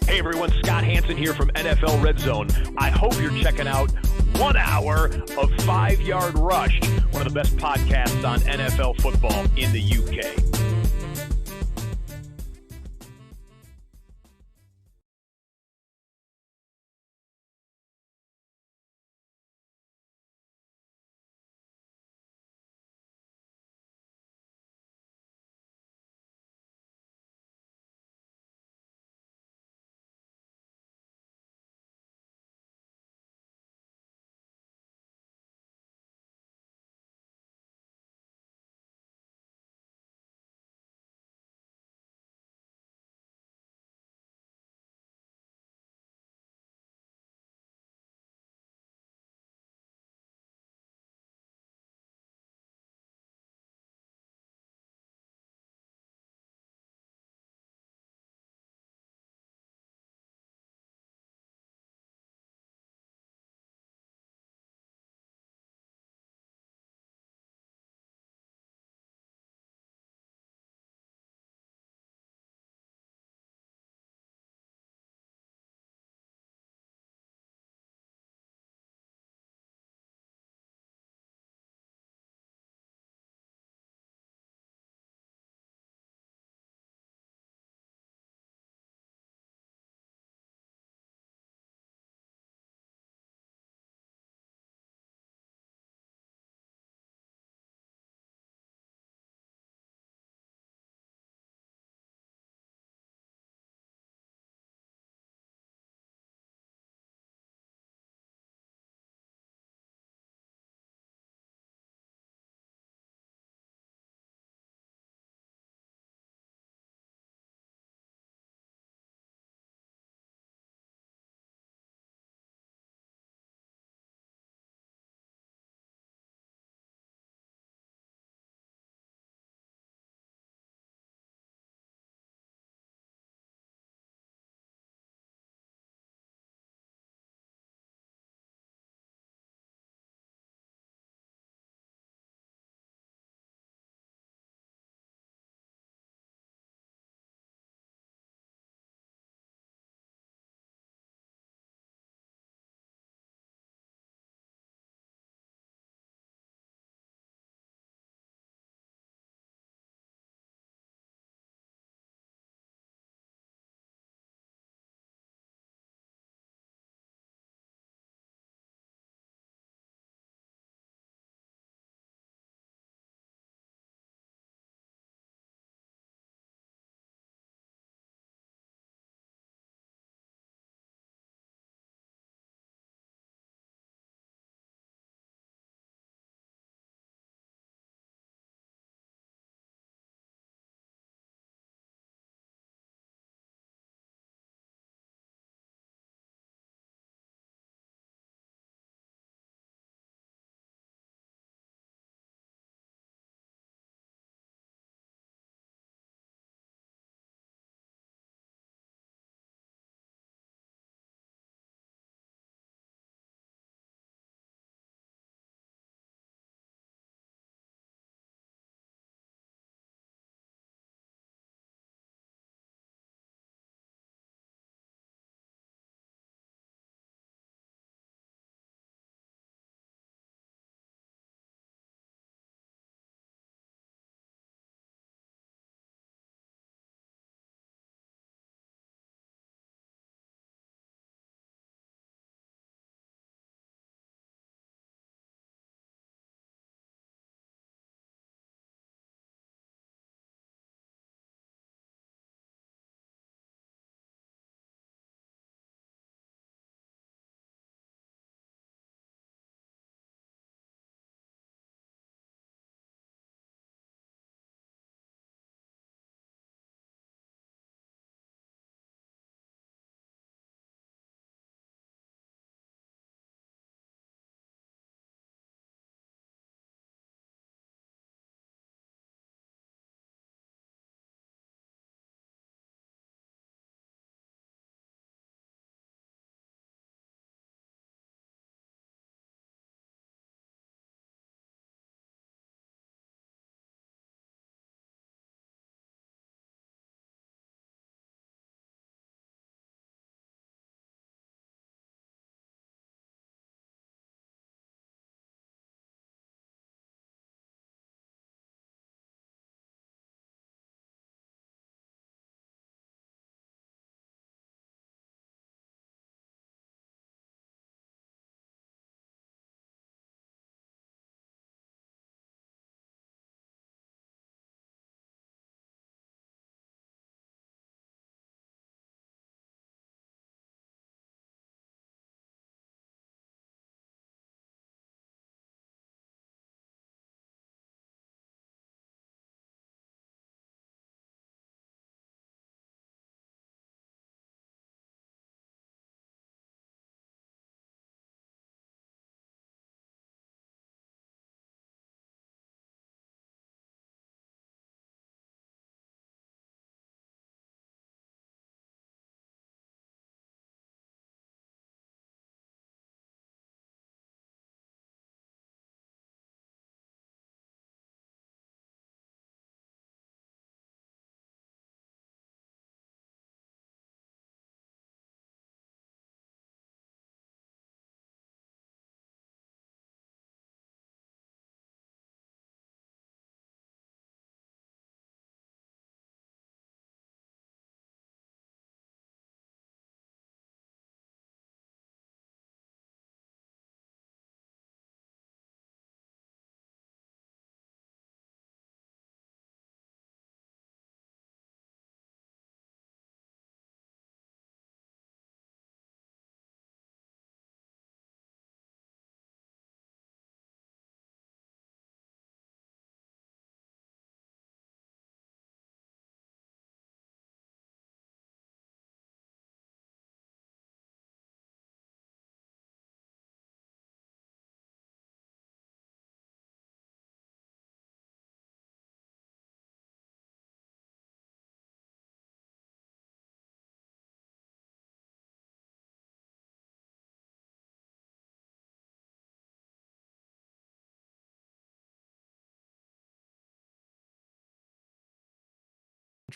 Hey everyone, Scott Hansen here from NFL Red Zone. I hope you're checking out 1 hour of 5 Yard Rush, one of the best podcasts on NFL football in the UK.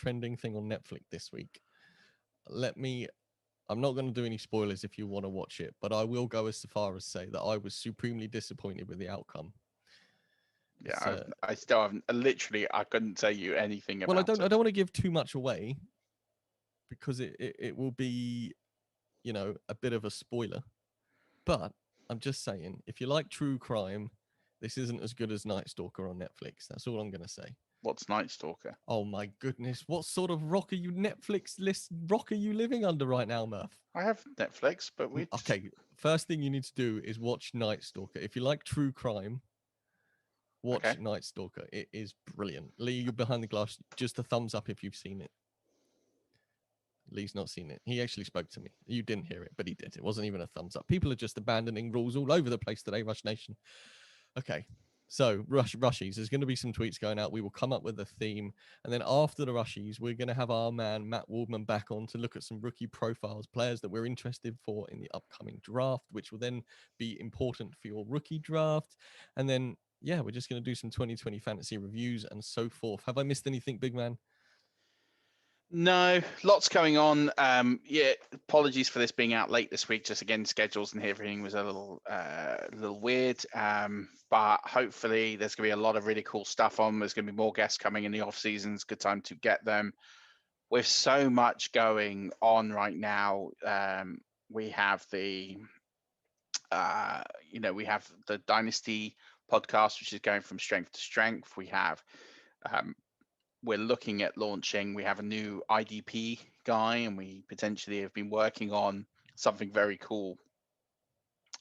trending thing on Netflix this week. I'm not going to do any spoilers if you want to watch it, but I will go as far as say that I was supremely disappointed with the outcome. Yeah, I still haven't. Literally, I couldn't tell you anything about it. I don't want to give too much away because it will be, a bit of a spoiler. But I'm just saying, if you like true crime, this isn't as good as Night Stalker on Netflix. That's all I'm going to say. What's Night Stalker? Oh my goodness. What sort of rock are you living under right now, Murph? I have Netflix, but we... Okay, first thing you need to do is watch Night Stalker. If you like true crime, watch Night Stalker. It is brilliant. Lee, you're behind the glass. Just a thumbs up if you've seen it. Lee's not seen it. He actually spoke to me. You didn't hear it, but he did. It wasn't even a thumbs up. People are just abandoning rules all over the place today, Rush Nation. Okay, so Rushies, there's going to be some tweets going out. We will come up with a theme. And then after the Rushies, we're going to have our man, Matt Waldman, back on to look at some rookie profiles, players that we're interested for in the upcoming draft, which will then be important for your rookie draft. And then, yeah, we're just going to do some 2020 fantasy reviews and so forth. Have I missed anything, big man? No, lots going on. Yeah, apologies for this being out late this week. Just again, schedules and everything was a little weird. But hopefully there's going to be a lot of really cool stuff on. There's going to be more guests coming in the off season. It's a good time to get them. With so much going on right now, we have the we have the Dynasty podcast, which is going from strength to strength. We have we're looking at launching. We have a new IDP guy, and we potentially have been working on something very cool,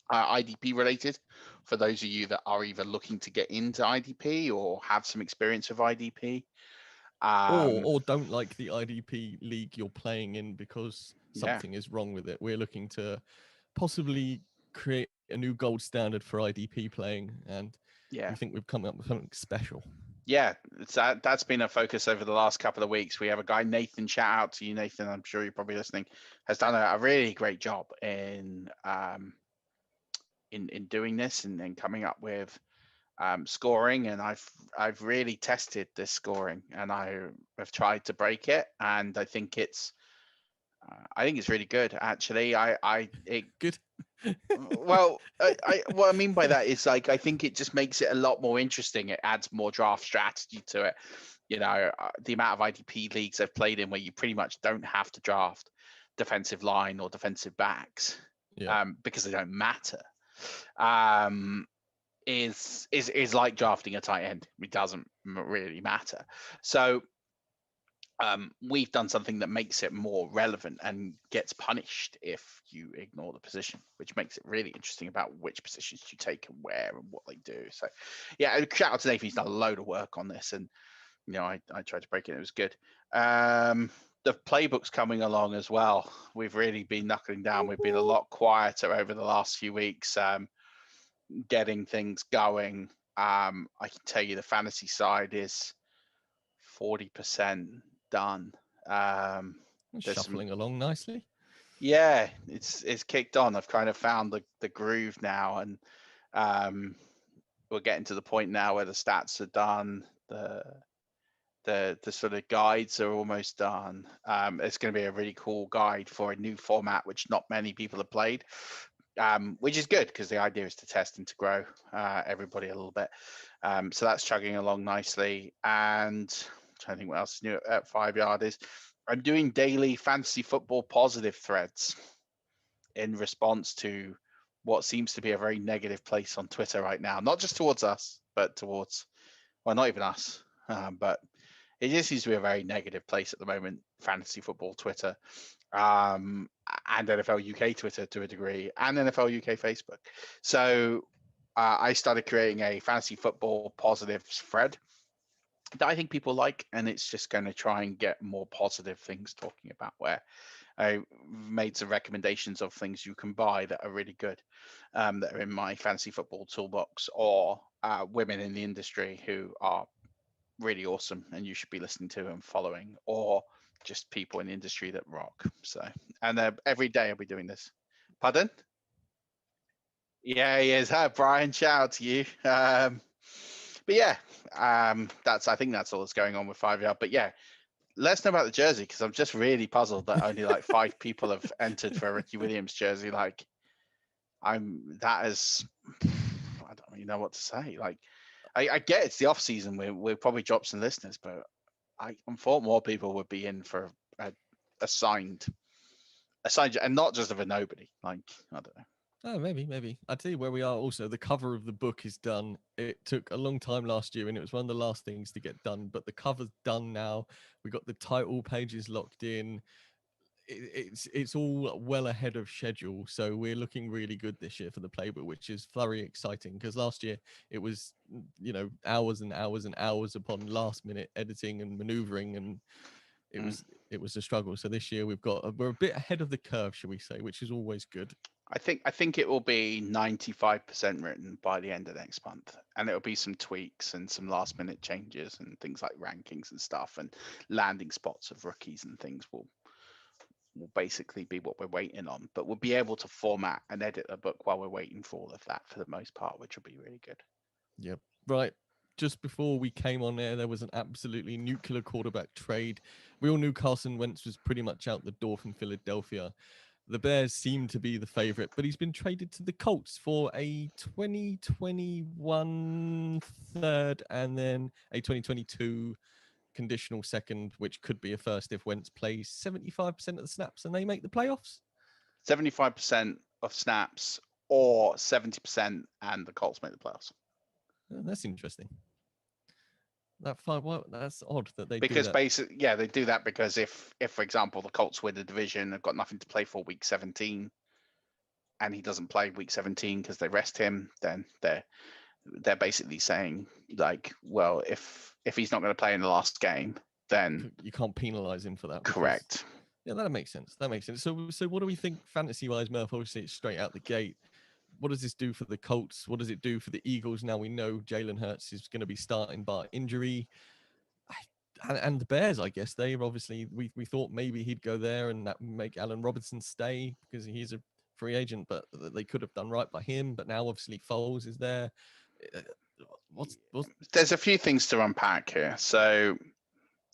IDP related. For those of you that are either looking to get into IDP or have some experience with IDP, or don't like the IDP league you're playing in because something is wrong with it. We're looking to possibly create a new gold standard for IDP playing, and we think we've come up with something special. Yeah, that's been a focus over the last couple of weeks. We have a guy, Nathan. Shout out to you, Nathan. I'm sure you're probably listening. Has done a really great job in doing this and coming up with scoring. And I've really tested this scoring, and I have tried to break it. And I think it's really good. Actually, good. Well, what I mean by that is I think it just makes it a lot more interesting. It adds more draft strategy to it. The amount of IDP leagues I've played in where you pretty much don't have to draft defensive line or defensive backs because they don't matter. Is like drafting a tight end. It doesn't really matter. So we've done something that makes it more relevant and gets punished if you ignore the position, which makes it really interesting about which positions you take and where and what they do. So, yeah, shout out to Nathan. He's done a load of work on this, and I tried to break it. It was good. The playbook's coming along as well. We've really been knuckling down. We've been a lot quieter over the last few weeks, getting things going. I can tell you the fantasy side is 40% done. Shuffling along nicely. Yeah, it's kicked on. I've kind of found the groove now, and we're getting to the point now where the stats are done. The sort of guides are almost done. It's going to be a really cool guide for a new format, which not many people have played, which is good because the idea is to test and to grow everybody a little bit. So that's chugging along nicely. And I'm trying to think what else is new at 5 Yard is. I'm doing daily fantasy football positive threads in response to what seems to be a very negative place on Twitter right now. Not just towards us, but towards, well, not even us, but it just seems to be a very negative place at the moment, fantasy football Twitter, and NFL UK Twitter to a degree, and NFL UK Facebook. So I started creating a fantasy football positive thread that I think people like, and it's just going to try and get more positive things talking about, where I made some recommendations of things you can buy that are really good, that are in my fantasy football toolbox, or women in the industry who are really awesome and you should be listening to and following, or just people in the industry that rock. So, and every day I'll be doing this. Pardon? Yeah, he is. Hi, Brian. Shout out to you. But yeah, I think that's all that's going on with 5 Yard. But yeah, let us know about the jersey, because I'm just really puzzled that only like 5 people have entered for a Ricky Williams jersey. Like, I don't really know what to say. Like, I get it's the off season. We'll probably drop some listeners, but I thought more people would be in for a signed, and not just of a nobody. Like, I don't know. Oh, maybe. I'll tell you where we are also. The cover of the book is done. It took a long time last year, and it was one of the last things to get done, but the cover's done now. We got the title pages locked in. It's all well ahead of schedule, so we're looking really good this year for the playbook, which is very exciting, because last year it was, hours and hours and hours upon last minute editing and maneuvering, and it was a struggle. So this year we're a bit ahead of the curve, shall we say, which is always good. I think it will be 95% written by the end of next month, and it'll be some tweaks and some last minute changes and things like rankings and stuff, and landing spots of rookies and things will basically be what we're waiting on. But we'll be able to format and edit the book while we're waiting for all of that for the most part, which will be really good. Yep. Right. Just before we came on air, there was an absolutely nuclear quarterback trade. We all knew Carson Wentz was pretty much out the door from Philadelphia. The Bears seem to be the favorite, but he's been traded to the Colts for a 2021 third and then a 2022 conditional second, which could be a first if Wentz plays 75% of the snaps and they make the playoffs. 75% of snaps or 70% and the Colts make the playoffs. That's interesting. That's odd that they because do that. basically, they do that because if for example the Colts win the division, they've got nothing to play for week 17, and he doesn't play week 17 because they rest him, then they're basically saying, like, well, if he's not going to play in the last game, then you can't penalize him for that. Correct. Yeah, that makes sense. So what do we think fantasy wise, Murph? Obviously it's straight out the gate. What does this do for the Colts? What does it do for the Eagles? Now we know Jalen Hurts is going to be starting by injury. And the Bears, I guess, they've obviously, we thought maybe he'd go there and that make Allen Robinson stay because he's a free agent, but they could have done right by him. But now obviously Foles is there. There's a few things to unpack here. So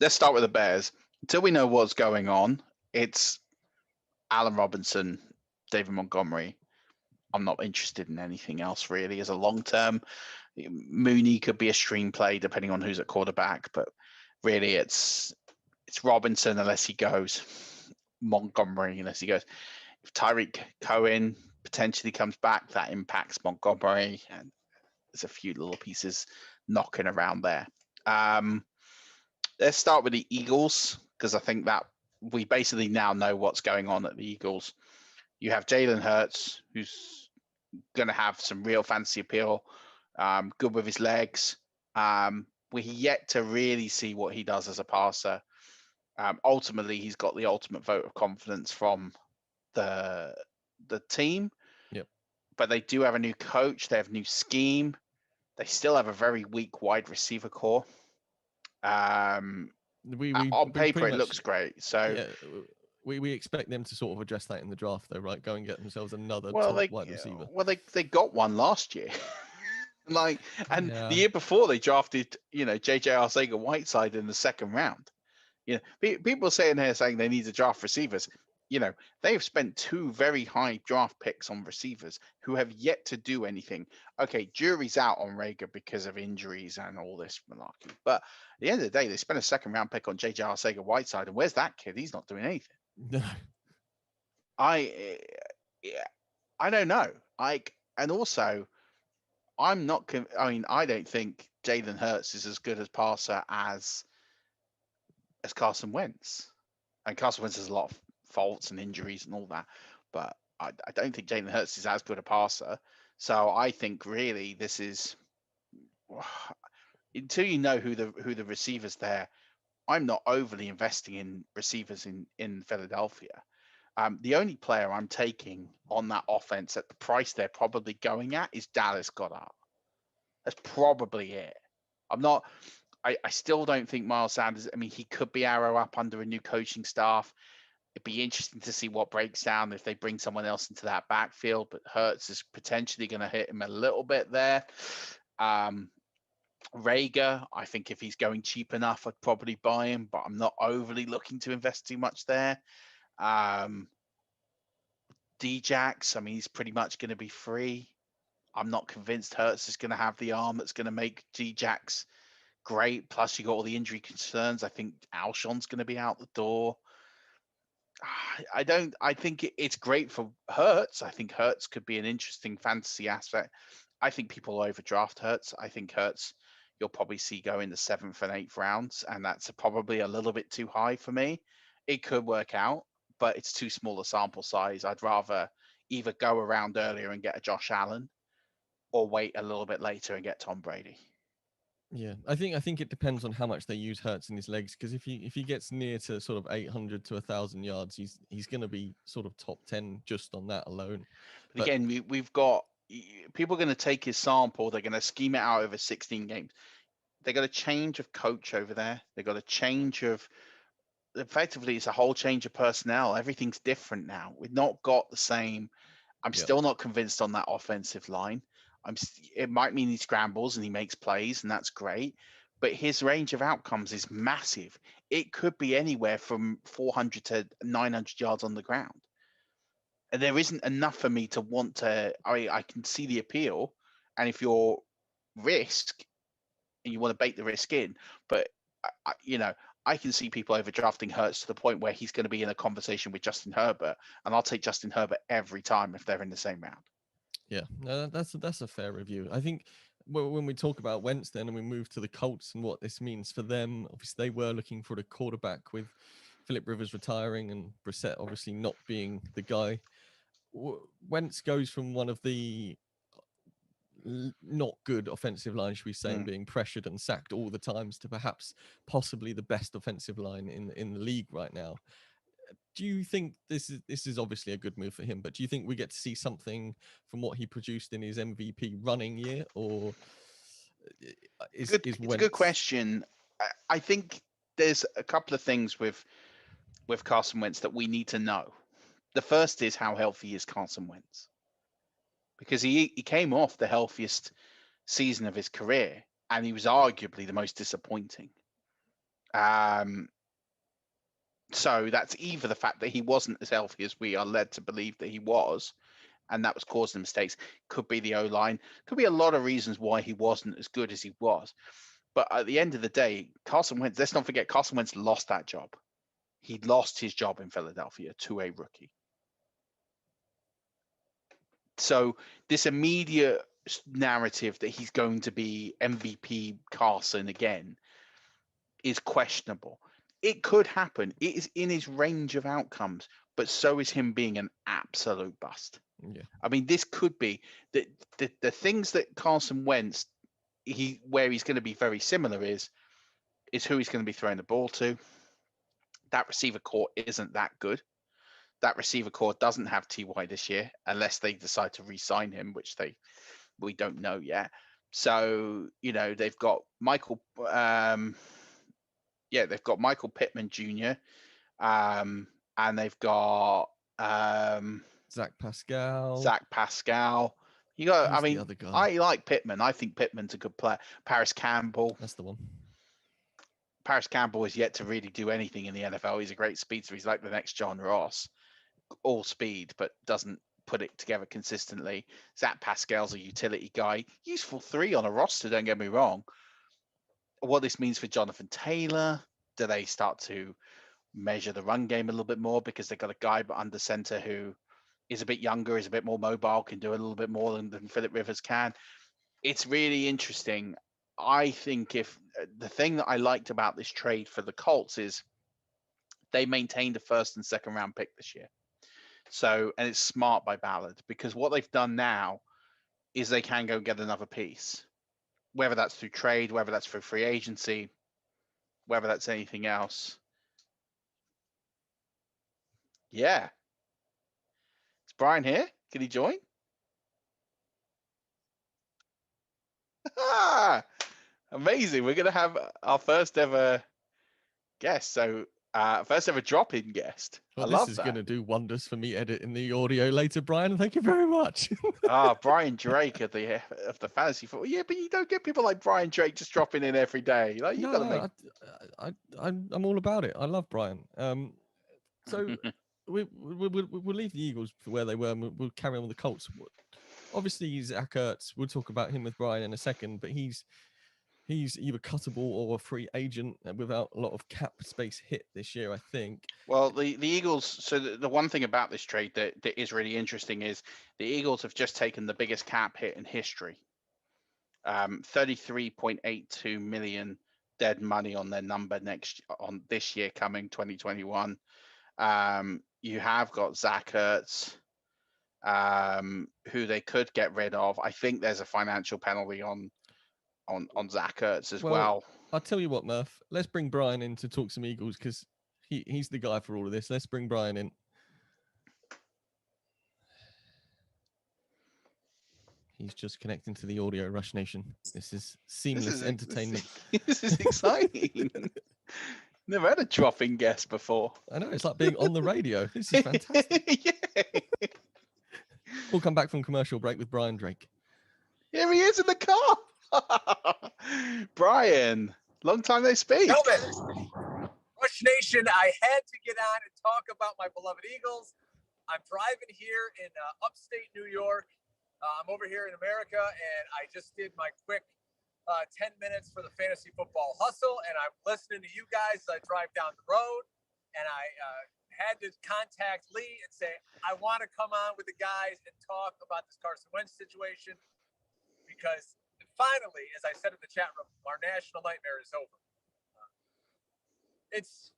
let's start with the Bears. Until we know what's going on, it's Allen Robinson, David Montgomery. I'm not interested in anything else really as a long term. Mooney could be a stream play depending on who's at quarterback, but really it's Robinson unless he goes, Montgomery unless he goes. If Tyreek Cohen potentially comes back, that impacts Montgomery, and there's a few little pieces knocking around there. Let's start with the Eagles, because I think that we basically now know what's going on at the Eagles. You have Jalen Hurts, who's going to have some real fantasy appeal, good with his legs. We're yet to really see what he does as a passer. Ultimately, he's got the ultimate vote of confidence from the team. Yep. But they do have a new coach. They have a new scheme. They still have a very weak wide receiver core. On paper, it looks great. So. Yeah. We expect them to sort of address that in the draft, though, right? Go and get themselves another top wide receiver. Well, they got one last year. The year before they drafted, JJ Arcega-Whiteside in the second round. People saying they need to draft receivers. They have spent 2 very high draft picks on receivers who have yet to do anything. Okay, jury's out on Rager because of injuries and all this malarkey. But at the end of the day, they spent a second round pick on JJ Arcega-Whiteside, and where's that kid? He's not doing anything. No. I don't know. And also, I'm not. I don't think Jalen Hurts is as good as passer as Carson Wentz, and Carson Wentz has a lot of faults and injuries and all that. But I don't think Jalen Hurts is as good a passer. So I think really this is until you know who the receivers there. I'm not overly investing in receivers in Philadelphia. The only player I'm taking on that offense at the price they're probably going at is Dallas Goedert. That's probably it. I still don't think Miles Sanders, he could be arrow up under a new coaching staff. It'd be interesting to see what breaks down if they bring someone else into that backfield, but Hurts is potentially going to hit him a little bit there. Rager, I think if he's going cheap enough, I'd probably buy him, but I'm not overly looking to invest too much there. Djax, I mean, he's pretty much going to be free. I'm not convinced Hurts is going to have the arm that's going to make Djax great. Plus, you got all the injury concerns. I think Alshon's going to be out the door. I think it's great for Hurts. I think Hurts could be an interesting fantasy aspect. I think people overdraft Hurts. I think Hurts you'll probably see go in the 7th and 8th rounds, and that's probably a little bit too high for me. It could work out, but it's too small a sample size. I'd rather either go around earlier and get a Josh Allen, or wait a little bit later and get Tom Brady. Yeah, I think it depends on how much they use Hurts in his legs, because if he gets near to sort of 800 to 1,000 yards, he's going to be sort of top 10 just on that alone. But again, we've got people are going to take his sample. They're going to scheme it out over 16 games. They got a change of coach over there. They got a change of, effectively, it's a whole change of personnel. Everything's different now. We've not got the same. I'm still not convinced on that offensive line. It might mean he scrambles and he makes plays, and that's great. But his range of outcomes is massive. It could be anywhere from 400 to 900 yards on the ground. And there isn't enough for me to want to. I can see the appeal, and if you're risk and you want to bake the risk in, but I can see people overdrafting Hurts to the point where he's going to be in a conversation with Justin Herbert, and I'll take Justin Herbert every time if they're in the same round. Yeah, no, that's a fair review. I think when we talk about Wentz then, and we move to the Colts and what this means for them, obviously they were looking for a quarterback with Phillip Rivers retiring and Brissett obviously not being the guy. Wentz goes from one of the not good offensive line, should we say, and being pressured and sacked all the times, to perhaps possibly the best offensive line in the league right now. Do you think this is obviously a good move for him, but do you think we get to see something from what he produced in his MVP running year, or is Wentz... It's a good question. I think there's a couple of things with Carson Wentz that we need to know. The first is, how healthy is Carson Wentz? Because he came off the healthiest season of his career, and he was arguably the most disappointing. So that's either the fact that he wasn't as healthy as we are led to believe that he was, and that was causing mistakes. Could be the O-line. Could be a lot of reasons why he wasn't as good as he was. But at the end of the day, Carson Wentz, let's not forget, Carson Wentz lost that job. He lost his job in Philadelphia to a rookie. So this immediate narrative that he's going to be MVP Carson again is questionable. It could happen. It is in his range of outcomes, but so is him being an absolute bust. Yeah. I mean, this could be the things that Carson Wentz, where he's going to be very similar is who he's going to be throwing the ball to. That receiver core isn't that good. That receiver core doesn't have T.Y. this year, unless they decide to re-sign him, which we don't know yet. So, they've got Michael Pittman Jr. And they've got Zach Pascal. You got, Who's the other guy? I like Pittman. I think Pittman's a good player. Paris Campbell. That's the one. Paris Campbell has yet to really do anything in the NFL. He's a great speedster. He's like the next John Ross. All speed, but doesn't put it together consistently. Zach Pascal's a utility guy. Useful 3 on a roster, don't get me wrong. What this means for Jonathan Taylor, do they start to measure the run game a little bit more because they've got a guy under center who is a bit younger, is a bit more mobile, can do a little bit more than Phillip Rivers can? It's really interesting. I think if the thing that I liked about this trade for the Colts is they maintained a 1st and 2nd round pick this year. So, and it's smart by Ballard, because what they've done now is they can go get another piece, whether that's through trade, whether that's through free agency, whether that's anything else. Yeah. Is Brian here? Can he join? Amazing. We're going to have our first ever guest. So First ever drop-in guest. Well, I this love is that. going to do wonders for me editing the audio later, Brian. Thank you very much. Brian Drake of the fantasy football. Yeah, but you don't get people like Brian Drake just dropping in every day. Like you got to make. I'm all about it. I love Brian. So we'll leave the Eagles for where they were, and we'll carry on with the Colts. Obviously, Zach Ertz. We'll talk about him with Brian in a second, but he's either cuttable or a free agent without a lot of cap space hit this year, I think. Well, the Eagles. So the one thing about this trade that is really interesting is the Eagles have just taken the biggest cap hit in history. 33.82 million dead money on their number on this year coming 2021. You have got Zach Ertz, who they could get rid of. I think there's a financial penalty on Zach Ertz as well. I'll tell you what, Murph. Let's bring Brian in to talk some Eagles because he's the guy for all of this. Let's bring Brian in. He's just connecting to the audio, Rush Nation. This is seamless entertainment. This is exciting. Never had a drop-in guest before. I know, it's like being on the radio. This is fantastic. Yeah. We'll come back from commercial break with Brian Drake. Here he is in the car. Brian, long time no speak. Melvin, Rush Nation, I had to get on and talk about my beloved Eagles. I'm driving here in upstate New York. I'm over here in America, and I just did my quick 10 minutes for the fantasy football hustle, and I'm listening to you guys as I drive down the road, and I had to contact Lee and say, I want to come on with the guys and talk about this Carson Wentz situation, because finally, as I said in the chat room, our national nightmare is over. It's,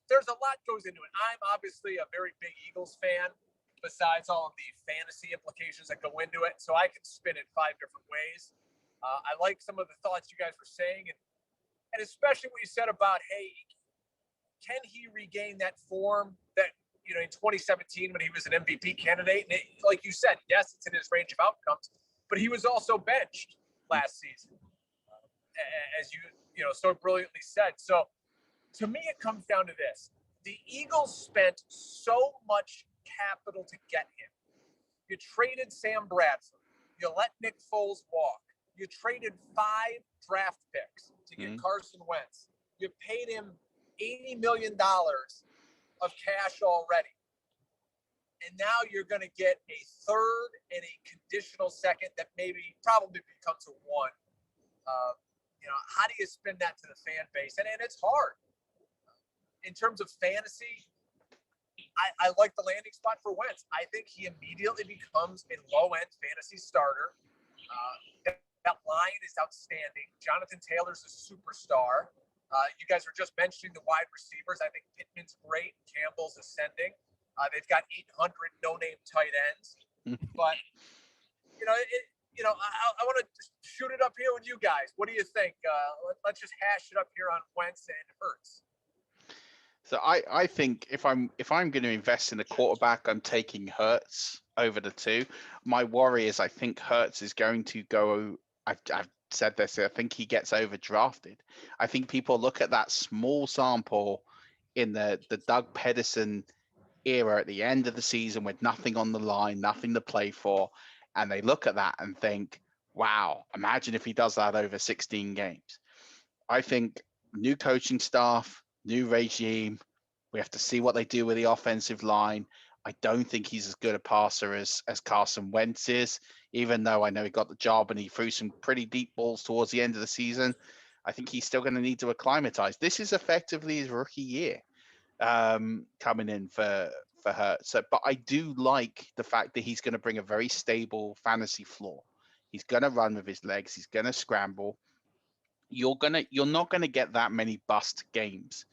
there's a lot goes into it. I'm obviously a very big Eagles fan, besides all of the fantasy implications that go into it. So I can spin it 5 different ways. I like some of the thoughts you guys were saying, and especially what you said about, hey, can he regain that form that, in 2017 when he was an MVP candidate? And like you said, yes, it's in his range of outcomes, but he was also benched last season, as you so brilliantly said. So to me, it comes down to this. The Eagles spent so much capital to get him. You traded Sam Bradford. You let Nick Foles walk. You traded 5 draft picks to get Carson Wentz. You paid him $80 million of cash already. And now you're going to get a third and a conditional second that probably becomes a 1. How do you spin that to the fan base? And it's hard. In terms of fantasy, I like the landing spot for Wentz. I think he immediately becomes a low-end fantasy starter. That line is outstanding. Jonathan Taylor's a superstar. You guys were just mentioning the wide receivers. I think Pittman's great. Campbell's ascending. They've got 800 no-name tight ends. But, I want to shoot it up here with you guys. What do you think? Let's just hash it up here on Wentz and Hurts. So I think if I'm going to invest in a quarterback, I'm taking Hurts over the 2. My worry is I think Hurts is going to go. I've said this. I think he gets overdrafted. I think people look at that small sample in the Doug Pederson era at the end of the season with nothing on the line, nothing to play for, and they look at that and think, "Wow, imagine if he does that over 16 games." I think new coaching staff, new regime. We have to see what they do with the offensive line. I don't think he's as good a passer as Carson Wentz is, even though I know he got the job and he threw some pretty deep balls towards the end of the season. I think he's still going to need to acclimatize. This is effectively his rookie year coming in for Hurts. But I do like the fact that he's going to bring a very stable fantasy floor. He's going to run with his legs. He's going to scramble. You're not going to get that many bust games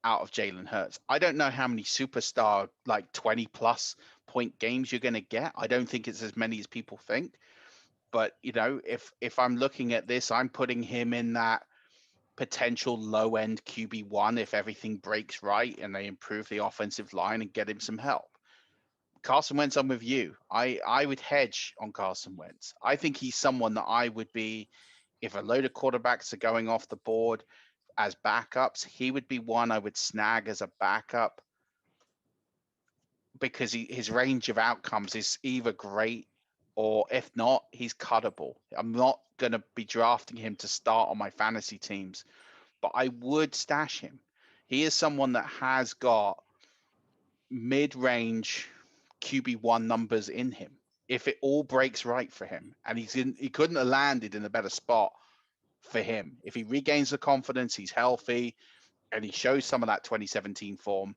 out of Jalen Hurts. I don't know how many superstar, like 20+ point games you're going to get. I don't think it's as many as people think. But, if I'm looking at this, I'm putting him in that potential low-end QB1 if everything breaks right and they improve the offensive line and get him some help. Carson Wentz, I'm with you. I would hedge on Carson Wentz. I think he's someone that I would be, if a load of quarterbacks are going off the board, as backups, he would be one I would snag as a backup because his range of outcomes is either great or if not, he's cuttable. I'm not going to be drafting him to start on my fantasy teams, but I would stash him. He is someone that has got mid-range QB1 numbers in him. If it all breaks right for him, and he couldn't have landed in a better spot for him. If he regains the confidence, he's healthy, and he shows some of that 2017 form,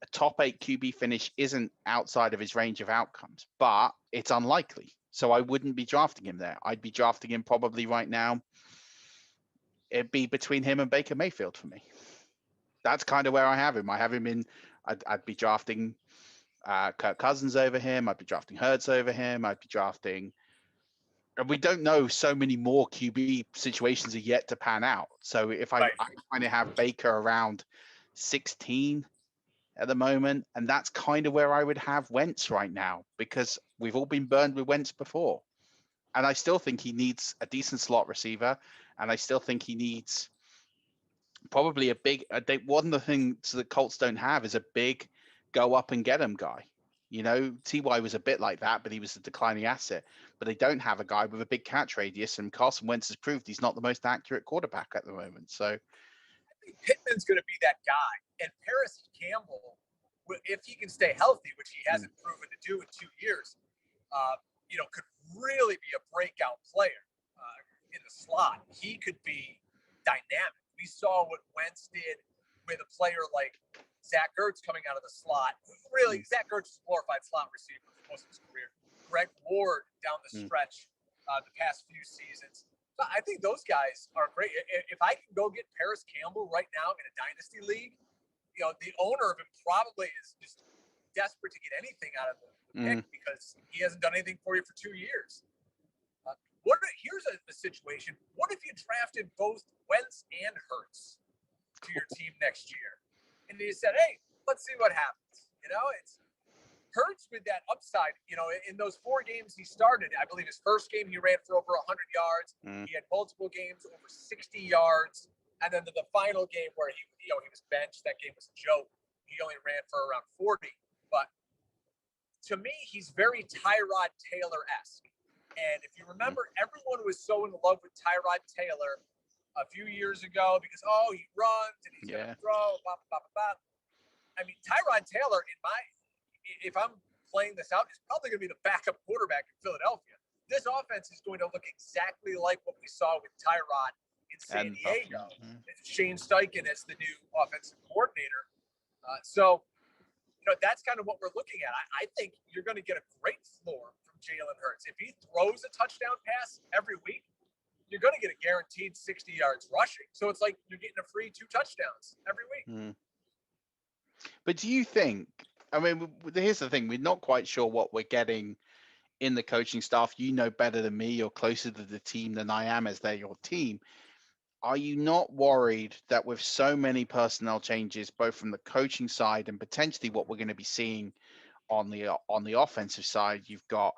a top 8 QB finish isn't outside of his range of outcomes, but it's unlikely. So I wouldn't be drafting him there. I'd be drafting him probably right now. It'd be between him and Baker Mayfield for me. That's kind of where I have him. I have him in, I'd be drafting Kirk Cousins over him. I'd be drafting Hurts over him. I'd be drafting, and we don't know, so many more QB situations are yet to pan out. So if I kind of have Baker around 16 at the moment, and that's kind of where I would have Wentz right now, because we've all been burned with Wentz before. And I still think he needs a decent slot receiver, and I still think he needs probably a big, one of the things that Colts don't have is a big go up and get him guy. You know, Ty was a bit like that, but he was a declining asset. But they don't have a guy with a big catch radius, and Carson Wentz has proved he's not the most accurate quarterback at the moment. So I think Pittman's going to be that guy, and Paris Campbell, if he can stay healthy, which he hasn't proven to do in 2 years, could really be a breakout player in the slot. He could be dynamic. We saw what Wentz did with a player like Zach Ertz coming out of the slot. Really, Zach Ertz is a glorified slot receiver for most of his career. Greg Ward down the stretch the past few seasons. So I think those guys are great. If I can go get Paris Campbell right now in a dynasty league, the owner of him probably is just desperate to get anything out of the pick because he hasn't done anything for you for 2 years. Here's a situation. What if you drafted both Wentz and Hurts to your team next year? And you said, hey, let's see what happens. It's Hurts with that upside. In those 4 games he started, I believe his first game he ran for over 100 yards. He had multiple games over 60 yards. And then the final game where he was benched, that game was a joke. He only ran for around 40. But to me, he's very Tyrod Taylor-esque. And if you remember, everyone was so in love with Tyrod Taylor a few years ago because, he runs and he's going to throw, blah, blah, blah, blah. I mean, Tyrod Taylor, if I'm playing this out, is probably going to be the backup quarterback in Philadelphia. This offense is going to look exactly like what we saw with Tyrod in San Diego. Shane Steichen as the new offensive coordinator. That's kind of what we're looking at. I think you're going to get a great floor from Jalen Hurts. If he throws a touchdown pass every week, you're going to get a guaranteed 60 yards rushing. So it's like you're getting a free 2 touchdowns every week. But do you think, here's the thing, we're not quite sure what we're getting in the coaching staff. You know better than me. You're closer to the team than I am, as they're your team. Are you not worried that with so many personnel changes, both from the coaching side and potentially what we're going to be seeing on the offensive side, you've got,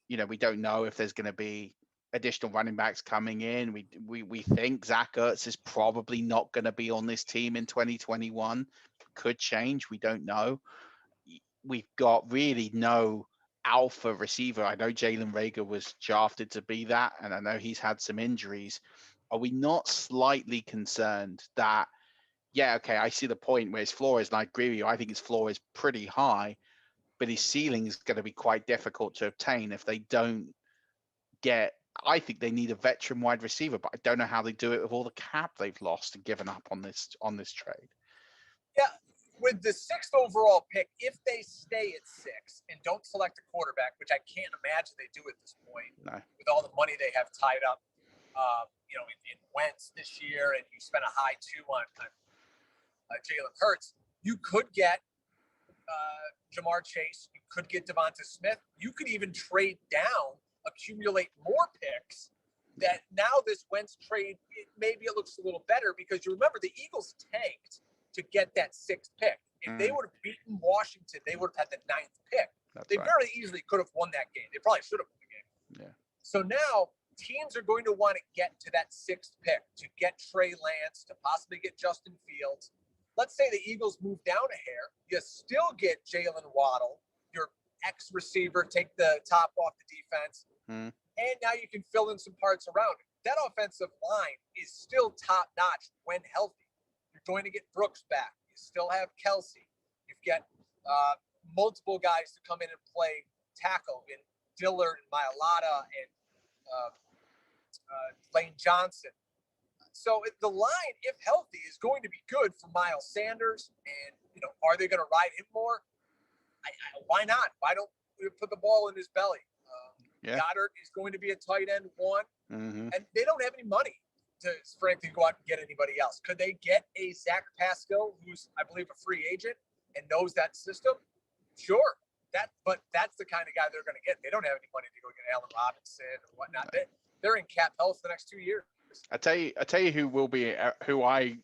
we don't know if there's going to be additional running backs coming in. We think Zach Ertz is probably not going to be on this team in 2021. Could change. We don't know. We've got really no alpha receiver. I know Jalen Reagor was drafted to be that, and I know he's had some injuries. Are we not slightly concerned that, I see the point where his floor is, and I agree with you, I think his floor is pretty high, but his ceiling is going to be quite difficult to obtain if they don't get, I think they need a veteran wide receiver, but I don't know how they do it with all the cap they've lost and given up on this trade. Yeah, with the 6th overall pick, if they stay at 6 and don't select a quarterback, which I can't imagine they do at this point, with all the money they have tied up, in Wentz this year, and you spent a high 2 on Jalen Hurts, you could get Jamar Chase, you could get Devonta Smith, you could even trade down, accumulate more picks. That now this Wentz trade, maybe it looks a little better because you remember the Eagles tanked to get that 6th pick. If they would have beaten Washington, they would have had the 9th pick. They very easily could have won that game. They probably should have won the game. Yeah. So now teams are going to want to get to that 6th pick to get Trey Lance, to possibly get Justin Fields. Let's say the Eagles move down a hair. You still get Jalen Waddle, your ex-receiver, take the top off the defense. And now you can fill in some parts around it. That offensive line is still top-notch when healthy. You're going to get Brooks back. You still have Kelsey. You've got multiple guys to come in and play tackle in Dillard and Mailata and Lane Johnson. So the line, if healthy, is going to be good for Miles Sanders. And, are they going to ride him more? Why not? Why don't we put the ball in his belly? Goddard is going to be a tight end 1. And they don't have any money to, frankly, go out and get anybody else. Could they get a Zach Pascal, who's, I believe, a free agent and knows that system? Sure. But that's the kind of guy they're going to get. They don't have any money to go get Allen Robinson or whatnot. They're in cap hell for the next 2 years. I tell you who will be, who I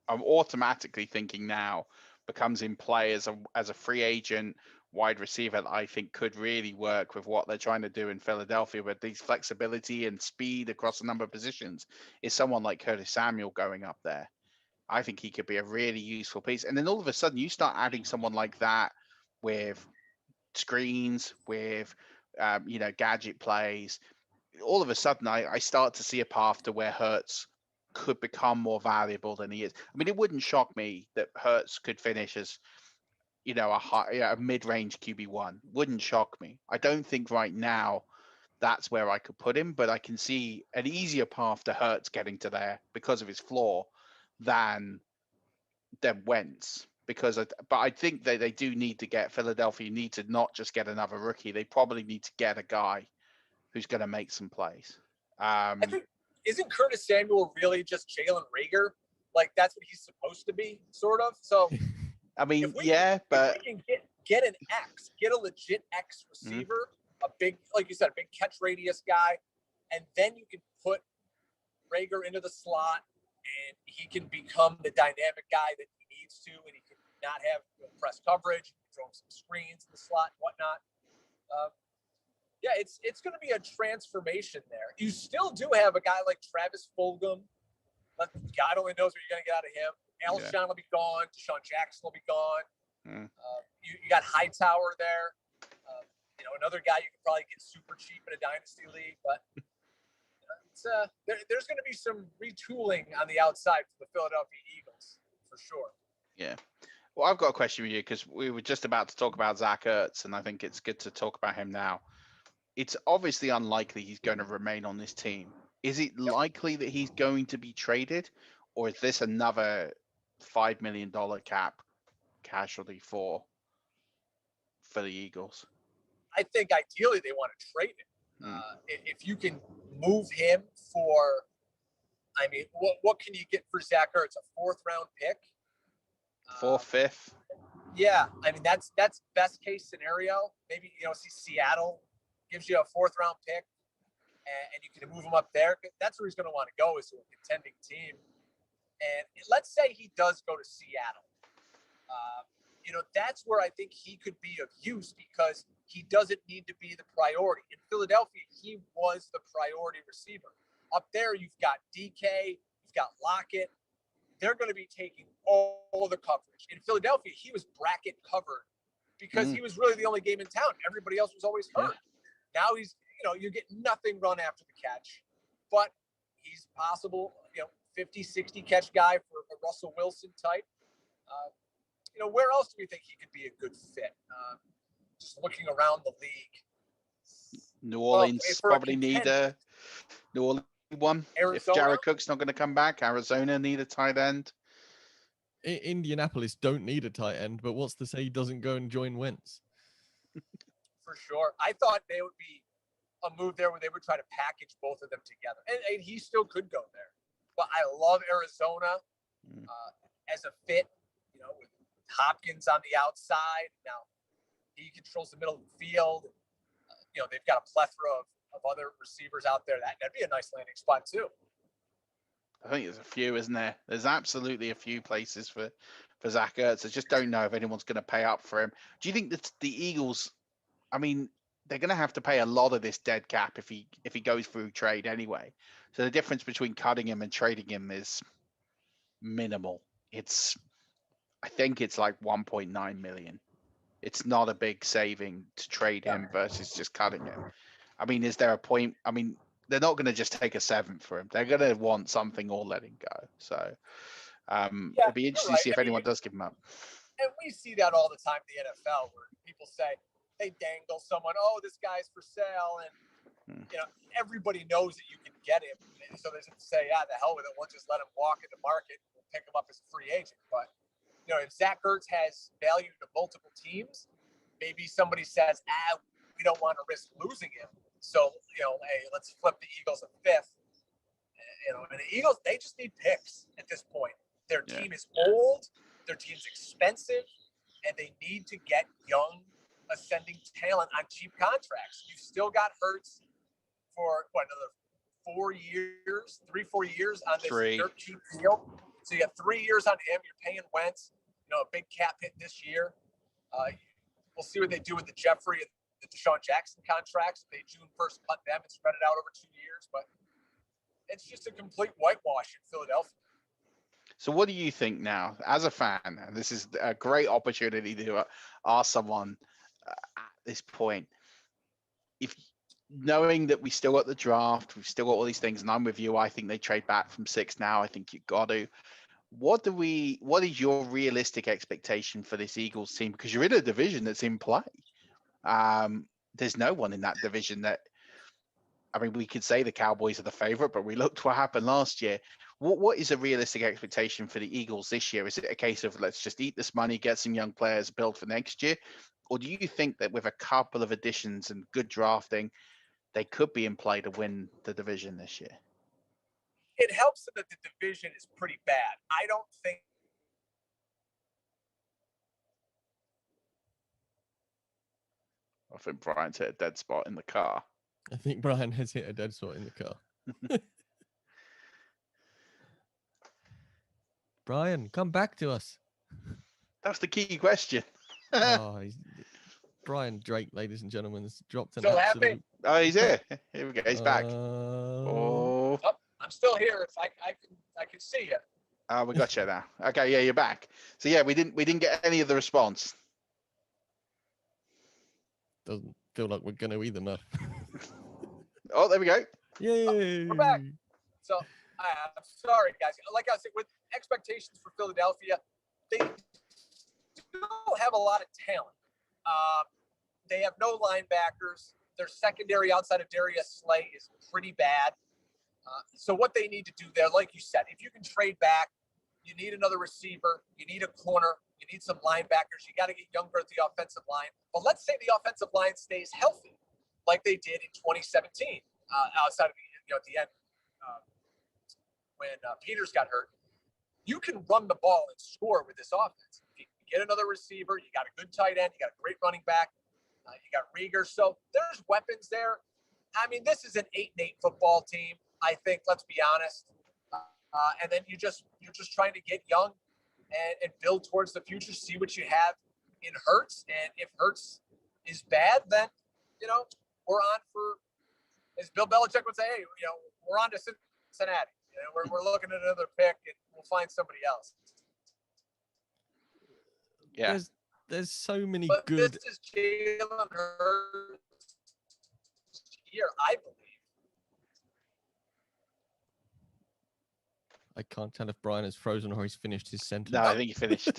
am automatically thinking now becomes in play as a free agent wide receiver that I think could really work with what they're trying to do in Philadelphia with these flexibility and speed across a number of positions, is someone like Curtis Samuel going up there. I think he could be a really useful piece. And then all of a sudden you start adding someone like that with screens, with gadget plays. All of a sudden I start to see a path to where Hurts could become more valuable than he is. I mean, it wouldn't shock me that Hurts could finish as a mid-range QB1. Wouldn't shock me. I don't think right now that's where I could put him, but I can see an easier path to Hurts getting to there because of his floor than Wentz. But I think they do need to get, Philadelphia need to not just get another rookie. They probably need to get a guy who's going to make some plays. I think, isn't Curtis Samuel really just Jalen Reagor? Like, that's what he's supposed to be, sort of. So, I mean, if we can get an X, get a legit X receiver, a big, like you said, a big catch radius guy, and then you can put Reagor into the slot, and he can become the dynamic guy that he needs to, and he can not have press coverage, throw him some screens in the slot and whatnot. It's going to be a transformation there. You still do have a guy like Travis Fulgham. God only knows what you're going to get out of him. Alshon will be gone. Deshaun Jackson will be gone. You got Hightower there. Another guy you could probably get super cheap in a dynasty league. But there's going to be some retooling on the outside for the Philadelphia Eagles for sure. Yeah. Well, I've got a question for you because we were just about to talk about Zach Ertz, and I think it's good to talk about him now. It's obviously unlikely he's going to remain on this team. Is it likely that he's going to be traded, or is this another $5 million cap casualty for the Eagles? I think ideally they want to trade him. If you can move him for, I mean, what can you get for Zach Ertz? A 4th round pick? 4th, 5th? Yeah, I mean that's best case scenario. Maybe see Seattle gives you a 4th round pick, and you can move him up there. That's where he's going to want to go, is to a contending team. And let's say he does go to Seattle. That's where I think he could be of use because he doesn't need to be the priority. In Philadelphia, he was the priority receiver. Up there, you've got DK, you've got Lockett. They're going to be taking all the coverage. In Philadelphia, he was bracket covered because he was really the only game in town. Everybody else was always hurt. Now he's, you get nothing run after the catch, but he's possible, 50, 60 catch guy for a Russell Wilson type. Where else do we think he could be a good fit? Just looking around the league. New Orleans probably need a New Orleans one. Arizona? If Jared Cook's not going to come back, Arizona need a tight end. Indianapolis don't need a tight end, but what's to say he doesn't go and join Wentz? For sure. I thought they would be a move there where they would try to package both of them together. And he still could go there. But I love Arizona as a fit, with Hopkins on the outside. Now, he controls the middle of the field. They've got a plethora of other receivers out there. That'd be a nice landing spot, too. I think there's a few, isn't there? There's absolutely a few places for Zach Ertz. I just don't know if anyone's going to pay up for him. Do you think that the Eagles, I mean, they're going to have to pay a lot of this dead cap if he goes through trade anyway. So the difference between cutting him and trading him is minimal. I think it's like 1.9 million. It's not a big saving to trade him versus just cutting him. I mean, is there a point? I mean, they're not going to just take a 7th for him. They're going to want something or let him go. So it'd be interesting to see if anyone does give him up. And we see that all the time in the NFL where people say they dangle someone, oh, this guy's for sale. And, everybody knows that you can get him. And so they just say, the hell with it. We'll just let him walk in the market and we'll pick him up as a free agent. But, if Zach Ertz has value to multiple teams, maybe somebody says, we don't want to risk losing him. So, hey, let's flip the Eagles a 5th. And the Eagles, they just need picks at this point. Their team is old, their team's expensive, and they need to get young, ascending talent on cheap contracts. You've still got Hurts for another 4 years, 3-4 years on this dirt cheap deal. So you got 3 years on him. You're paying Wentz, a big cap hit this year. We'll see what they do with the Jeffrey and the Deshaun Jackson contracts. They June 1st cut them and spread it out over 2 years, but it's just a complete whitewash in Philadelphia. So what do you think now, as a fan? And this is a great opportunity to ask someone at this point. If knowing that we still got the draft, we've still got all these things, and I'm with you. I think they trade back from 6 now. I think you got to. What is your realistic expectation for this Eagles team? Because you're in a division that's in play. There's no one in that division that, I mean, we could say the Cowboys are the favorite, but we looked what happened last year. What is a realistic expectation for the Eagles this year? Is it a case of let's just eat this money, get some young players, build for next year? Or do you think that with a couple of additions and good drafting, they could be in play to win the division this year? It helps that the division is pretty bad. I don't think Brian's hit a dead spot in the car. I think Brian has hit a dead spot in the car. Brian, come back to us. That's the key question. Brian Drake, ladies and gentlemen, has dropped an so absolute... happy. Oh, he's here. Here we go. He's back. I'm still here. If I can see you. We got you now. Okay, yeah, you're back. So yeah, we didn't get any of the response. Doesn't feel like we're going to either, no. Oh, there we go. Yay! We're back. So I'm sorry, guys. Like I said, with expectations for Philadelphia, they still have a lot of talent. They have no linebackers. Their secondary outside of Darius Slay is pretty bad. So what they need to do there, like you said, if you can trade back, you need another receiver, you need a corner, you need some linebackers, you got to get younger at the offensive line. But let's say the offensive line stays healthy, like they did in 2017, outside of at the end when Peters got hurt. You can run the ball and score with this offense. If you can get another receiver, you got a good tight end, you got a great running back, you got Rieger. So there's weapons there. I mean, this is an 8-8 football team, I think, let's be honest. And then you're just trying to get young and build towards the future, see what you have in Hurts. And if Hurts is bad, then, we're on for, as Bill Belichick would say, hey, we're on to Cincinnati. We're looking at another pick and we'll find somebody else. Yeah. There's so many but good. This is Jalen Hurts year, I believe. I can't tell if Brian has frozen or he's finished his sentence. No, I think he finished.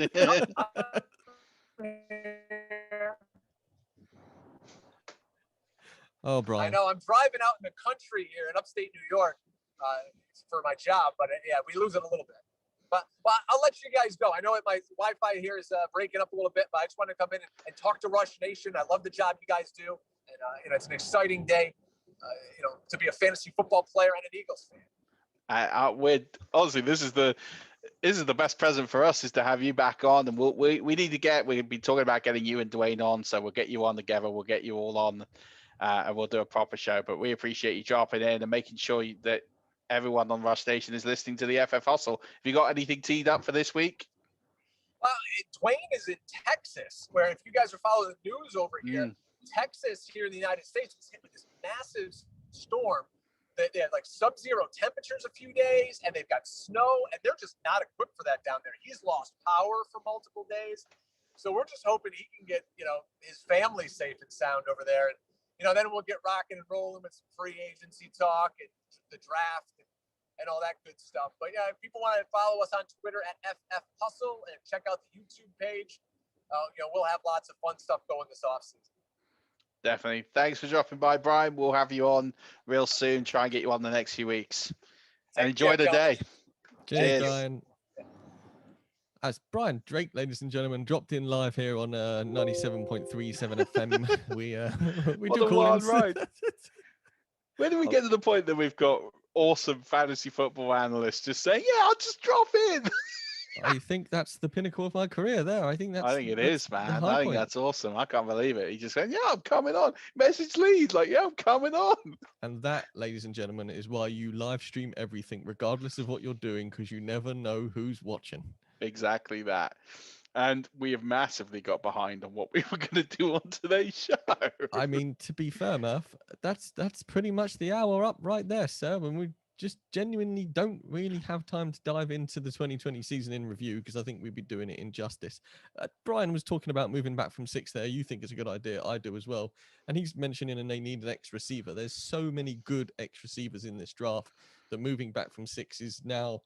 Oh, Brian. I know. I'm driving out in the country here in upstate New York for my job, but we lose it a little bit. But I'll let you guys go. I know my Wi-Fi here is breaking up a little bit, but I just want to come in and talk to Rush Nation. I love the job you guys do, and it's an exciting day, to be a fantasy football player and an Eagles fan. Honestly, this is the best present for us, is to have you back on, and we've been talking about getting you and Dwayne on, so we'll get you on together. We'll get you all on, and we'll do a proper show. But we appreciate you dropping in and making sure that everyone on Rush Nation is listening to the FF Hustle. Have you got anything teed up for this week? Dwayne is in Texas, where if you guys are following the news over here, Texas here in the United States was hit with this massive storm that they had like sub-zero temperatures a few days, and they've got snow, and they're just not equipped for that down there. He's lost power for multiple days. So we're just hoping he can get, his family safe and sound over there. And, then we'll get rocking and rolling with some free agency talk and the draft and all that good stuff. But yeah, if people want to follow us on Twitter at FF Hustle and check out the YouTube page, we'll have lots of fun stuff going this offseason. Definitely. Thanks for dropping by, Brian. We'll have you on real soon. Try and get you on the next few weeks. And enjoy the day. Cheers, Brian. As Brian Drake, ladies and gentlemen, dropped in live here on 97.37 FM. We do call him right. When do we get to the point that we've got awesome fantasy football analysts just saying, "Yeah, I'll just drop in"? I think that's the pinnacle of my career there. I think it is, man. I think that's awesome. I can't believe it. He just said, "Yeah, I'm coming on." Message leads like, "Yeah, I'm coming on." And that, ladies and gentlemen, is why you live stream everything, regardless of what you're doing, because you never know who's watching. Exactly that. And we have massively got behind on what we were going to do on today's show. I mean, to be fair, Murph, that's pretty much the hour up right there, sir. When we just genuinely don't really have time to dive into the 2020 season in review, because I think we'd be doing it injustice. Brian was talking about moving back from 6 there. You think it's a good idea. I do as well. And he's mentioning and they need an X receiver. There's so many good X receivers in this draft that moving back from 6 is now,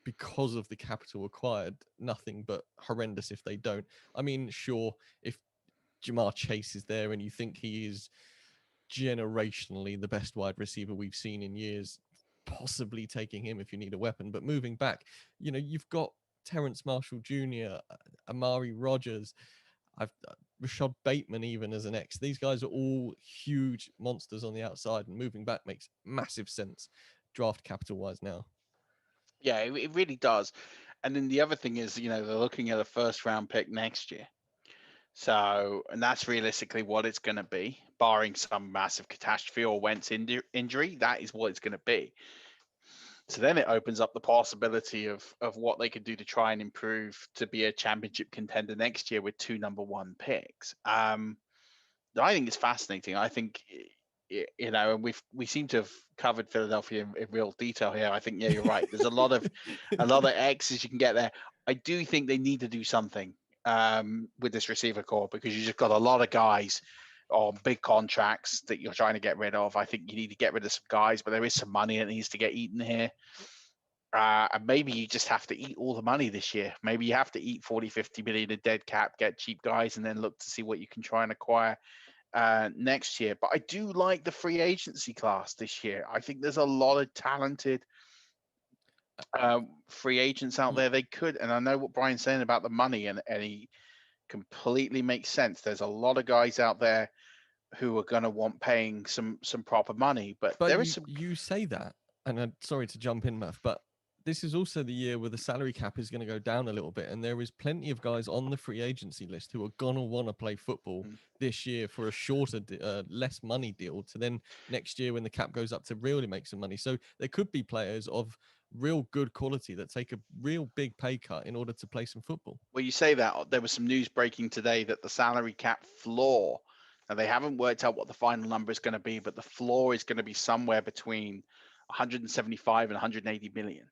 because of the capital acquired, nothing but horrendous if they don't. I mean, sure, if Jamar Chase is there and you think he is generationally the best wide receiver we've seen in years, possibly taking him if you need a weapon. But moving back, you've got Terrence Marshall Jr., Amari Rogers, Rashad Bateman even as an X. These guys are all huge monsters on the outside, and moving back makes massive sense draft capital wise now. Yeah, it really does. And then the other thing is, they're looking at a first round pick next year. So, and that's realistically what it's going to be, barring some massive catastrophe or Wentz injury. That is what it's going to be. So then it opens up the possibility of what they could do to try and improve to be a championship contender next year with 2 number 1 picks. I think it's fascinating. I think, and we seem to have covered Philadelphia in real detail here. I think, yeah, you're right. There's a lot of X's you can get there. I do think they need to do something with this receiver core, because you just got a lot of guys on big contracts that you're trying to get rid of. I think you need to get rid of some guys, but there is some money that needs to get eaten here. And maybe you just have to eat all the money this year. Maybe you have to eat 40-50 million in dead cap, get cheap guys, and then look to see what you can try and acquire next year. But I do like the free agency class this year. I think there's a lot of talented free agents out there. They could, and I know what Brian's saying about the money, and he completely makes sense. There's a lot of guys out there who are going to want paying some proper money, but there is some. You say that, and I'm sorry to jump in, Murph, but this is also the year where the salary cap is going to go down a little bit, and there is plenty of guys on the free agency list who are going to want to play football this year for a shorter, less money deal, to then next year when the cap goes up to really make some money. So there could be players of real good quality that take a real big pay cut in order to play some football. Well, you say that. There was some news breaking today that the salary cap floor, now they haven't worked out what the final number is going to be, but the floor is going to be somewhere between 175 and 180 million,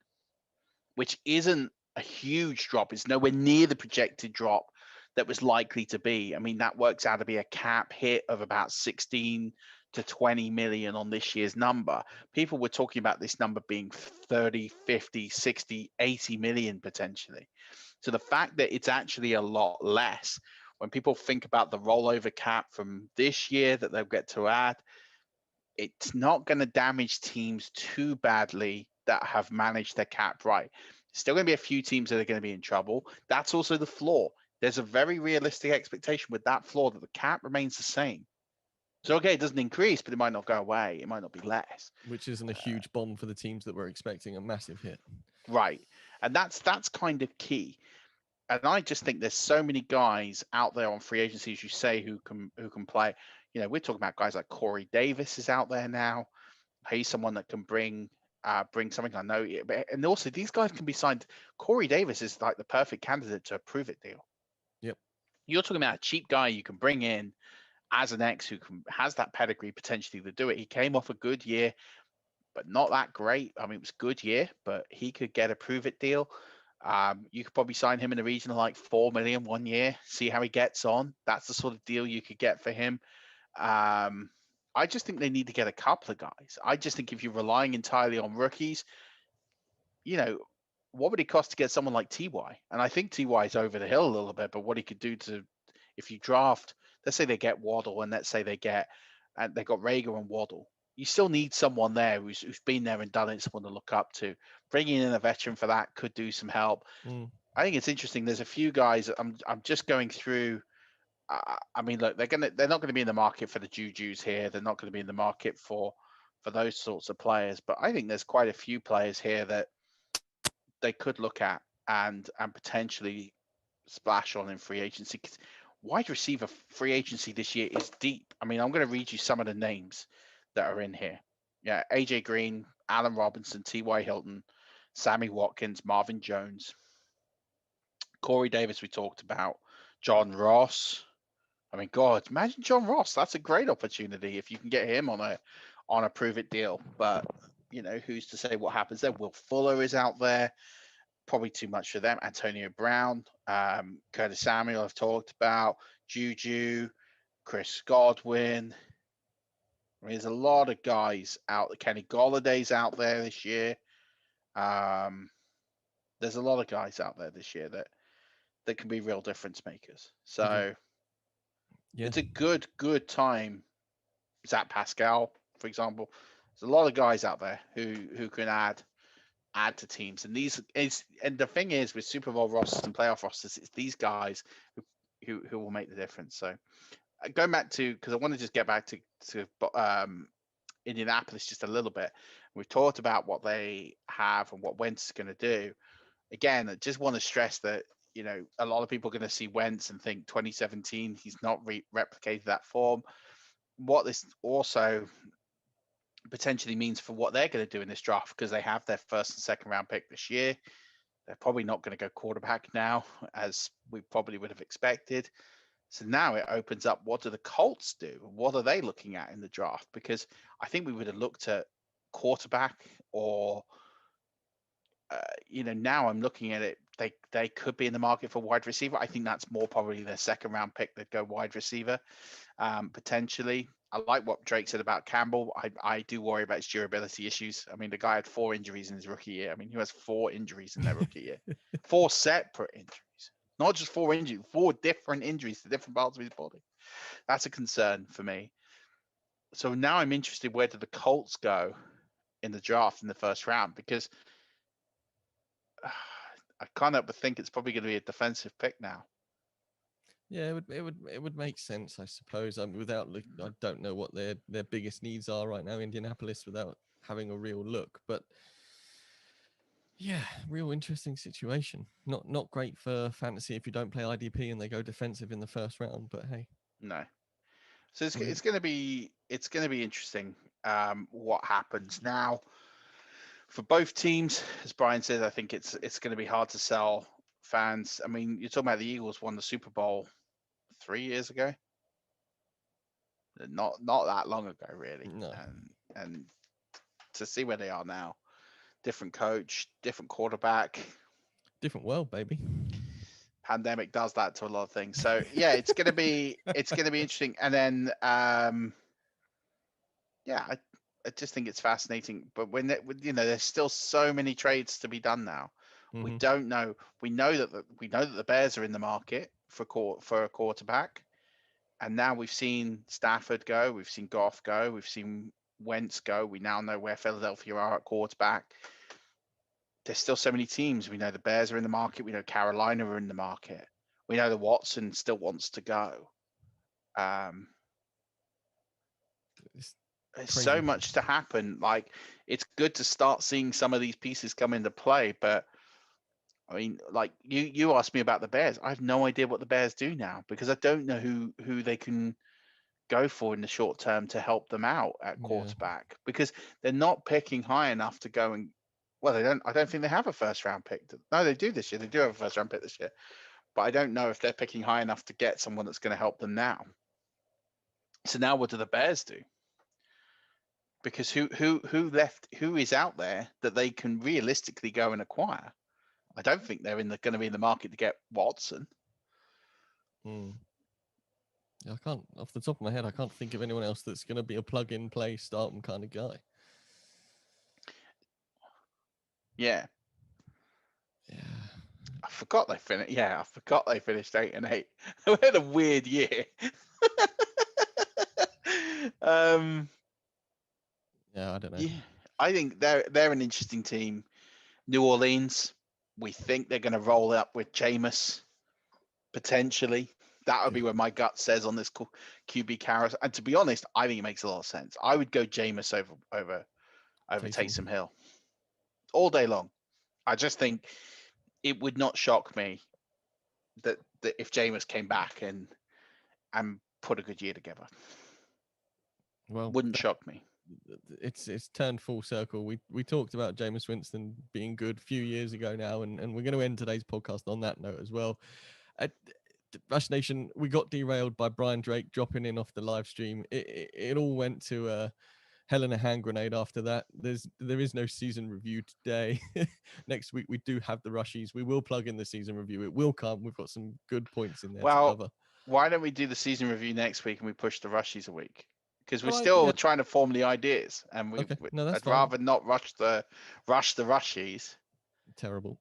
which isn't a huge drop. It's nowhere near the projected drop that was likely to be. I mean, that works out to be a cap hit of about 16 to 20 million on this year's number. People were talking about this number being 30, 50, 60, 80 million potentially. So the fact that it's actually a lot less, when people think about the rollover cap from this year that they'll get to add, it's not going to damage teams too badly that have managed their cap right. Still going to be a few teams that are going to be in trouble. That's also the floor. There's a very realistic expectation with that floor that the cap remains the same. So, okay, it doesn't increase, but it might not go away. It might not be less. Which isn't a huge bomb for the teams that were expecting a massive hit. Right. And that's kind of key. And I just think there's so many guys out there on free agency, as you say, who can play. We're talking about guys like Corey Davis is out there now. He's someone that can bring something. I know. And also, these guys can be signed. Corey Davis is like the perfect candidate to a prove it deal. Yep. You're talking about a cheap guy you can bring in as an ex who has that pedigree potentially to do it. He came off a good year, but not that great. I mean, it was a good year, but he could get a prove it deal. You could probably sign him in the region of like 4 million 1 year, see how he gets on. That's the sort of deal you could get for him. I just think they need to get a couple of guys. I just think if you're relying entirely on rookies, what would it cost to get someone like TY? And I think TY is over the hill a little bit, but what he could do if you draft, let's say they get Waddle, and let's say they got Rager and Waddle. You still need someone there who's been there and done it, someone to look up to. Bringing in a veteran for that could do some help. I think it's interesting. There's a few guys. I'm just going through. I mean, look, they're not going to be in the market for the Jujus here. They're not going to be in the market for those sorts of players. But I think there's quite a few players here that they could look at and potentially splash on in free agency. 'Cause wide receiver free agency this year is deep. I mean, I'm going to read you some of the names that are in here. Yeah, AJ Green, Allen Robinson, T.Y. Hilton, Sammy Watkins, Marvin Jones, Corey Davis. We talked about John Ross. I mean, God, imagine John Ross. That's a great opportunity if you can get him on a prove it deal. But who's to say what happens there? Will Fuller is out there. Probably too much for them. Antonio Brown, Curtis Samuel, I've talked about, Juju, Chris Godwin. I mean, there's a lot of guys out. Kenny Golladay's out there this year. There's a lot of guys out there this year that can be real difference makers. So it's a good time. Zach Pascal, for example. There's a lot of guys out there who can add to teams, and the thing is with Super Bowl rosters and playoff rosters, it's these guys who will make the difference. So going back to, because I want to just get back to Indianapolis just a little bit. We've talked about what they have and what Wentz is going to do. Again, I just want to stress that a lot of people are going to see Wentz and think 2017 he's not replicated that form. What this also potentially means for what they're going to do in this draft, because they have their first and second round pick this year. They're probably not going to go quarterback now, as we probably would have expected. So now it opens up, what do the Colts do? What are they looking at in the draft? Because I think we would have looked at quarterback or, now I'm looking at it, they could be in the market for wide receiver. I think that's more probably their second round pick. They'd go wide receiver, potentially. I like what Drake said about Campbell. I do worry about his durability issues. I mean, the guy had 4 injuries in his rookie year. I mean, he has 4 injuries in their rookie year. 4 separate injuries. Not just 4 injuries, 4 different injuries to different parts of his body. That's a concern for me. So now I'm interested, where do the Colts go in the draft in the first round? Because I can't help but think it's probably going to be a defensive pick now. Yeah, it would make sense, I suppose. I don't know what their biggest needs are right now, Indianapolis, without having a real look. But yeah, real interesting situation. Not great for fantasy if you don't play IDP and they go defensive in the first round. But hey, no. So it's going to be interesting what happens now for both teams. As Brian said, I think it's going to be hard to sell fans. I mean, you're talking about the Eagles won the Super Bowl 3 years ago. Not that long ago, really. No. And to see where they are now, different coach, different quarterback, different world, baby. Pandemic does that to a lot of things. So yeah, it's gonna be interesting. And then I just think it's fascinating. But when there's still so many trades to be done now. Mm-hmm. We don't know. We know that the Bears are in the market for a quarterback, and now we've seen Stafford go, we've seen Goff go, we've seen Wentz go. We now know where Philadelphia are at quarterback. There's still so many teams. We know the Bears are in the market. We know Carolina are in the market. We know that Watson still wants to go. There's so much to happen. Like, it's good to start seeing some of these pieces come into play, but I mean, like you asked me about the Bears. I have no idea what the Bears do now, because I don't know who they can go for in the short term to help them out at quarterback, because they're not picking high enough to go and, well, they don't. I don't think they have a first round pick. No, they do this year. They do have a first round pick this year, but I don't know if they're picking high enough to get someone that's going to help them now. So now what do the Bears do? Because who is out there that they can realistically go and acquire? I don't think they're going to be in the market to get Watson. Yeah, I can't, off the top of my head, I can't think of anyone else that's going to be a plug-and-play, start-em kind of guy. Yeah. I forgot they finished. Yeah, I forgot they finished 8-8. They had a weird year. Yeah, I don't know. Yeah, I think they're an interesting team. New Orleans, we think they're going to roll up with Jameis, potentially. That would be where my gut says on this QB carousel. And to be honest, I think it makes a lot of sense. I would go Jameis over Taysom Hill all day long. I just think it would not shock me that if Jameis came back and put a good year together. Well, wouldn't shock me. It's turned full circle. We talked about Jameis Winston being good a few years ago now, and we're going to end today's podcast on that note as well. Rush Nation, we got derailed by Brian Drake dropping in off the live stream. It all went to hell in a hand grenade after that. There is no season review today. Next week we do have the Rushies. We will plug in the season review. It will come. We've got some good points in there to cover. Why don't we do the season review next week and we push the Rushies a week? Because we're still trying to form the ideas, and I'd rather not rush the Rushies. Terrible.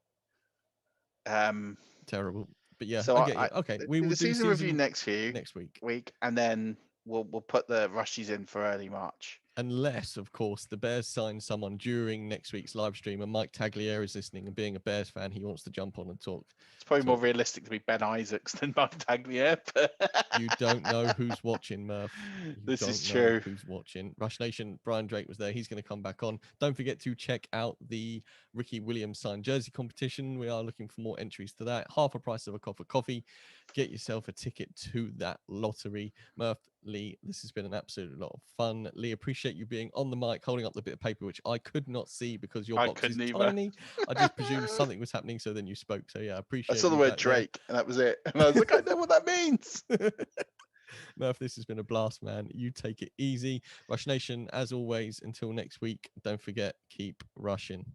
Terrible. But yeah, so I get you. Okay, we will do do season review next week, and then we'll put the Rushies in for early March. Unless, of course, the Bears sign someone during next week's live stream, and Mike Tagliere is listening, and being a Bears fan, he wants to jump on and talk. It's probably more realistic to be Ben Isaacs than Mike Tagliere. You don't know who's watching, Murph. This is true. Who's watching? Rush Nation, Brian Drake was there. He's going to come back on. Don't forget to check out the Ricky Williams signed jersey competition. We are looking for more entries to that. Half a price of a cup of coffee. Get yourself a ticket to that lottery. Murph, Lee, this has been an absolute lot of fun. Lee, appreciate you being on the mic, holding up the bit of paper, which I could not see because your box is tiny. I just presumed something was happening, so then you spoke. So yeah, I appreciate it. I saw the word Drake, and that was it. And I was like, I know what that means. Murph, this has been a blast, man. You take it easy. Rush Nation, as always, until next week, don't forget, keep rushing.